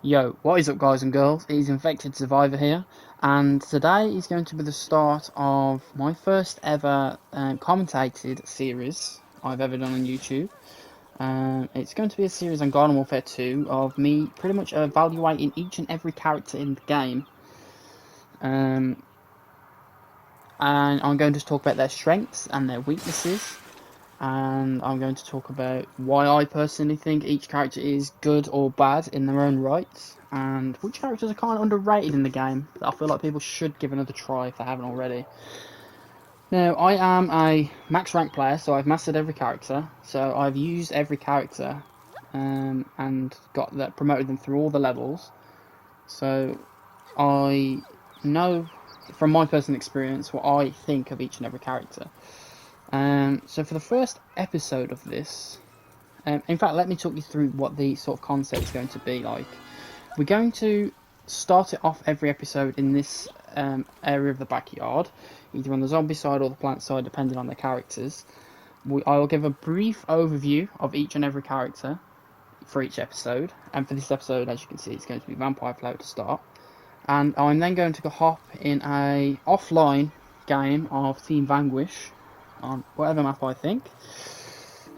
Yo, what is up guys and girls, it is Infected Survivor here, and today is going to be the start of my first ever commentated series I've ever done on YouTube. It's going to be a series on Garden Warfare 2 of me pretty much evaluating each and every character in the game. And I'm going to talk about their strengths and their weaknesses. And I'm going to talk about why I personally think each character is good or bad in their own rights, and which characters are kind of underrated in the game that I feel like people should give another try if they haven't already. Now, I am a max rank player, so I've mastered every character, so I've used every character and got that, promoted them through all the levels, so I know from my personal experience what I think of each and every character. So for the first episode of this, in fact, let me talk you through what the sort of concept is going to be like. We're going to start it off every episode in this area of the backyard, either on the zombie side or the plant side, depending on the characters. I will give a brief overview of each and every character for each episode, and for this episode, as you can see, it's going to be Vampire Flower to start. And I'm then going to hop in a offline game of Team Vanquish on whatever map I think,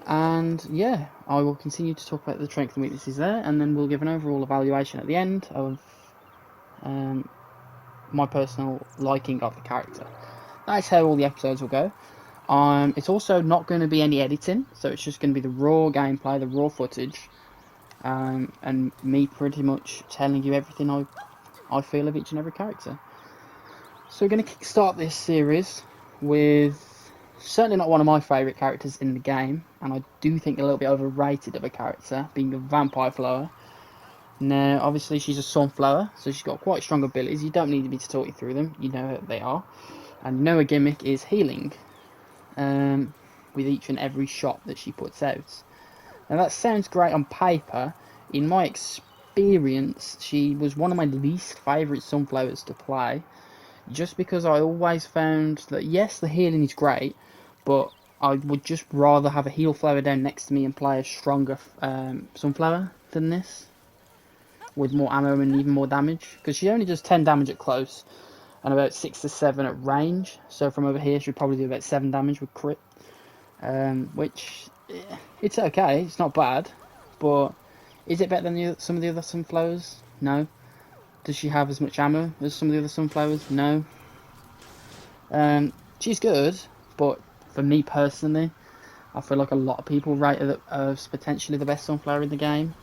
and yeah, I will continue to talk about the strengths and weaknesses there, and then we'll give an overall evaluation at the end of my personal liking of the character. That's how all the episodes will go. It's also not going to be any editing, so it's just going to be the raw gameplay, the raw footage, and me pretty much telling you everything I feel of each and every character. So we're going to kickstart this series with certainly not one of my favourite characters in the game, and I do think a little bit overrated of a character, being a Vampire Flower. Now, obviously she's a Sunflower, so she's got quite strong abilities. You don't need me to talk you through them, you know what they are. And you know her gimmick is healing, with each and every shot that she puts out. Now that sounds great on paper. In my experience, she was one of my least favourite Sunflowers to play, just because I always found that yes, the healing is great, but I would just rather have a heal flower down next to me and play a stronger Sunflower than this, with more ammo and even more damage, because she only does 10 damage at close and about 6 to 7 at range, so from over here she'd probably do about 7 damage with crit, which, it's okay, it's not bad, but is it better than some of the other Sunflowers? No. Does she have as much ammo as some of the other Sunflowers? No. She's good, but for me personally, I feel like a lot of people rate her as potentially the best Sunflower in the game,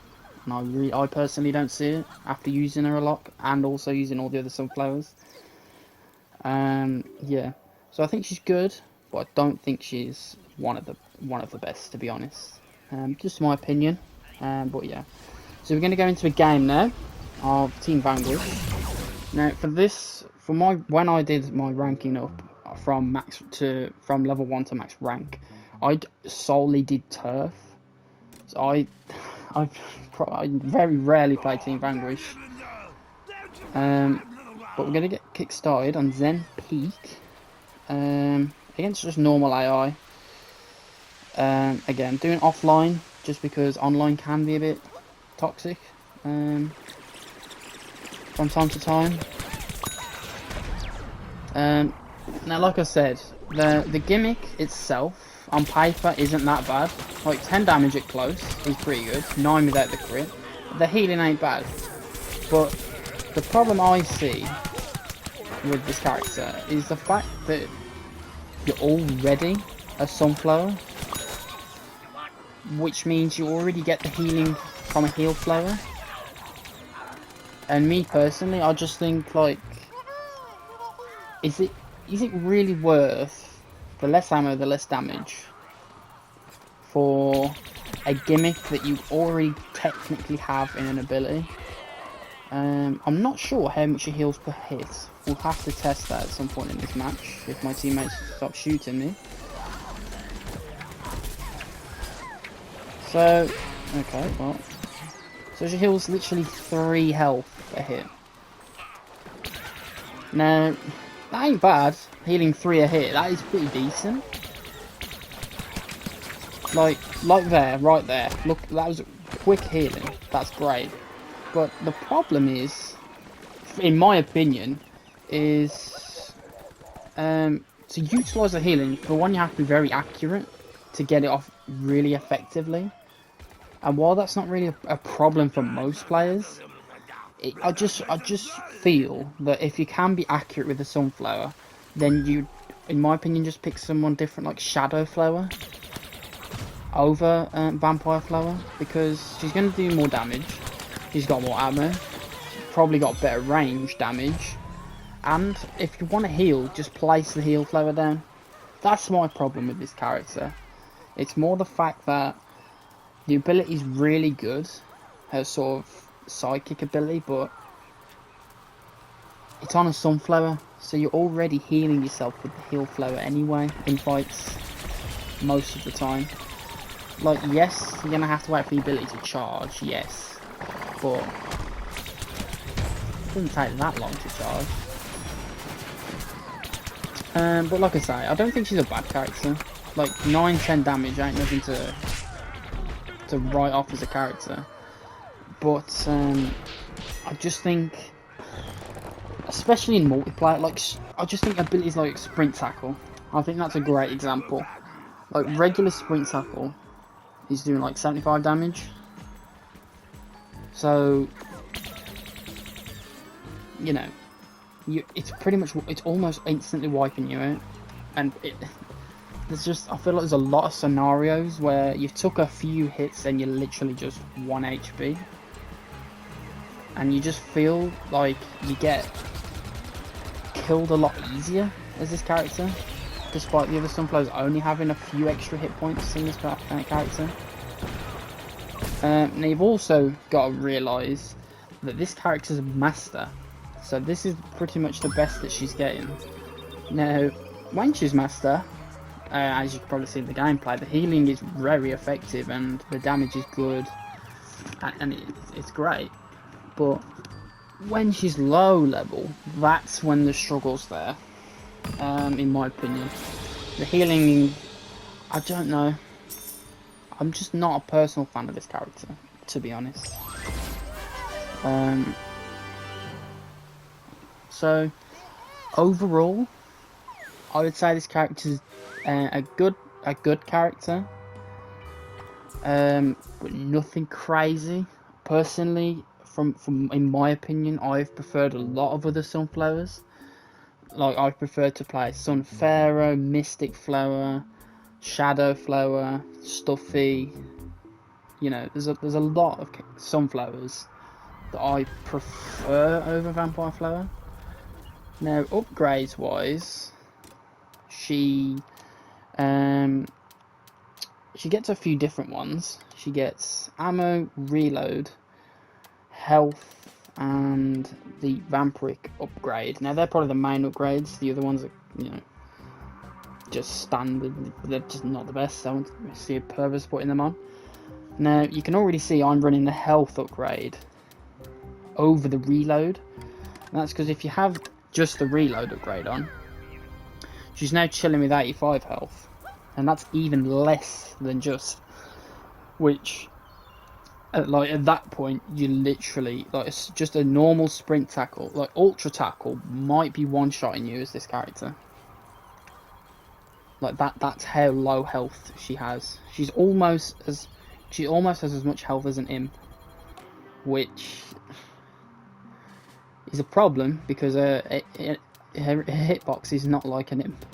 and I personally don't see it after using her a lot and also using all the other Sunflowers. Yeah, so I think she's good, but I don't think she's one of the best, to be honest. Just my opinion. But yeah, so we're going to go into a game now of Team Vanquish. Now when I did my ranking up from level 1 to max rank, I solely did turf. So I very rarely play Team Vanquish. But we're gonna get kick started on Zen Peak against just normal AI. Again, doing offline just because online can be a bit toxic from time to time. Now, like I said, the gimmick itself on paper isn't that bad. Like 10 damage at close is pretty good, 9 without the crit. The healing ain't bad, but the problem I see with this character is the fact that you're already a Sunflower, which means you already get the healing from a heal flower. And me personally, I just think, like, is it really worth the less ammo, the less damage for a gimmick that you already technically have in an ability? I'm not sure how much it heals per hit. We'll have to test that at some point in this match if my teammates stop shooting me. So, okay, well, so she heals literally 3 health a hit. Now, that ain't bad, healing 3 a hit, that is pretty decent. Like there, right there, look, that was quick healing, that's great. But the problem is, in my opinion, is to utilise the healing, for one you have to be very accurate to get it off really effectively. And while that's not really a problem for most players, I just feel that if you can be accurate with the Sunflower, then you, in my opinion, just pick someone different like Shadow Flower over Vampire Flower, because she's going to do more damage, she's got more ammo, probably got better range damage, and if you want to heal, just place the heal flower down. That's my problem with this character. It's more the fact that the ability is really good, her sort of psychic ability, but it's on a Sunflower, so you're already healing yourself with the heal flower anyway in fights most of the time. Like, yes, you're gonna have to wait for the ability to charge, yes, but it doesn't take that long to charge. But like I say, I don't think she's a bad character. Like 9-10 damage ain't nothing to write off as a character. But I just think, especially in multiplayer, like I just think abilities like Sprint Tackle, I think that's a great example. Like regular Sprint Tackle, he's doing like 75 damage. So, you know, it's pretty much, it's almost instantly wiping you out. And there's just, I feel like there's a lot of scenarios where you took a few hits and you're literally just 1 HP. And you just feel like you get killed a lot easier as this character, despite the other Sunflowers only having a few extra hit points in this character. Now you've also got to realise that this character's a master, so this is pretty much the best that she's getting. Now, when she's master, as you can probably see in the gameplay, the healing is very effective and the damage is good, and it's great. But when she's low level, that's when the struggle's there, in my opinion. The healing, I don't know. I'm just not a personal fan of this character, to be honest. So, overall, I would say this character's a good character, but nothing crazy. Personally, from in my opinion, I've preferred a lot of other Sunflowers. Like, I've preferred to play Sunfaro, Mystic Flower, Shadow Flower, Stuffy. You know, there's a lot of Sunflowers that I prefer over Vampire Flower. Now, upgrades wise, she gets a few different ones. She gets ammo, reload, health, and the vampiric upgrade. Now they're probably the main upgrades. The other ones are, you know, just standard. They're just not the best. I don't see a purpose putting them on. Now you can already see I'm running the health upgrade over the reload. And that's because if you have just the reload upgrade on, she's now chilling with 85 health, and that's even less than just, which like at that point you literally, like, it's just a normal Sprint Tackle, like Ultra Tackle might be one-shotting you as this character. Like that's how low health she has. She almost has as much health as an imp, which is a problem because her hitbox is not like an imp.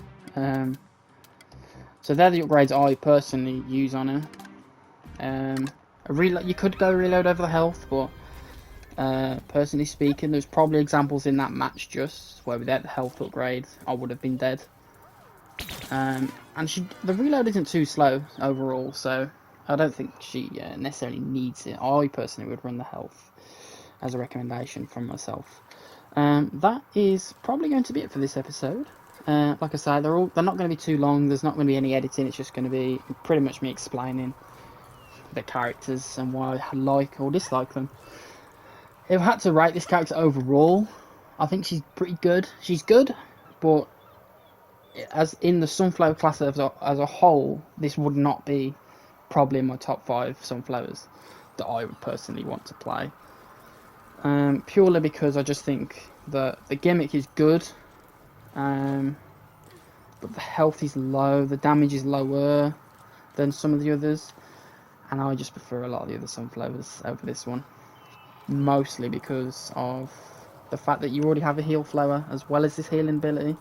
So they're the upgrades I personally use on her. You could go reload over the health, but personally speaking, there's probably examples in that match just where without the health upgrade I would have been dead. And the reload isn't too slow overall, so I don't think she necessarily needs it. I personally would run the health as a recommendation from myself. That is probably going to be it for this episode. Like I say, they're not going to be too long. There's not going to be any editing. It's just going to be pretty much me explaining the characters and why I like or dislike them. If I had to rate this character overall, I think she's pretty good. She's good, but as in the Sunflower class as a whole, this would not be probably in my top 5 Sunflowers that I would personally want to play. purely because I just think that the gimmick is good, but the health is low, the damage is lower than some of the others, and I just prefer a lot of the other sunflowers over this one, mostly because of the fact that you already have a heal flower as well as this healing ability.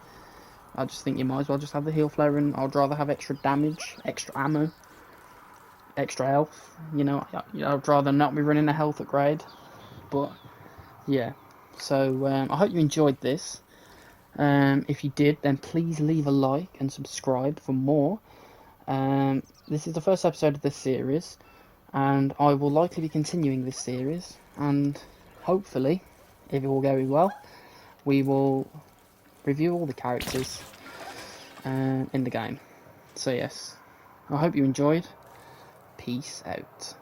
I just think you might as well just have the heal flower, and I'd rather have extra damage, extra ammo, extra health. You know, I'd rather not be running a health upgrade. But yeah, so I hope you enjoyed this. If you did, then please leave a like and subscribe for more. This is the first episode of this series, and I will likely be continuing this series, and hopefully, if it all goes well, we will review all the characters in the game. So yes, I hope you enjoyed. Peace out.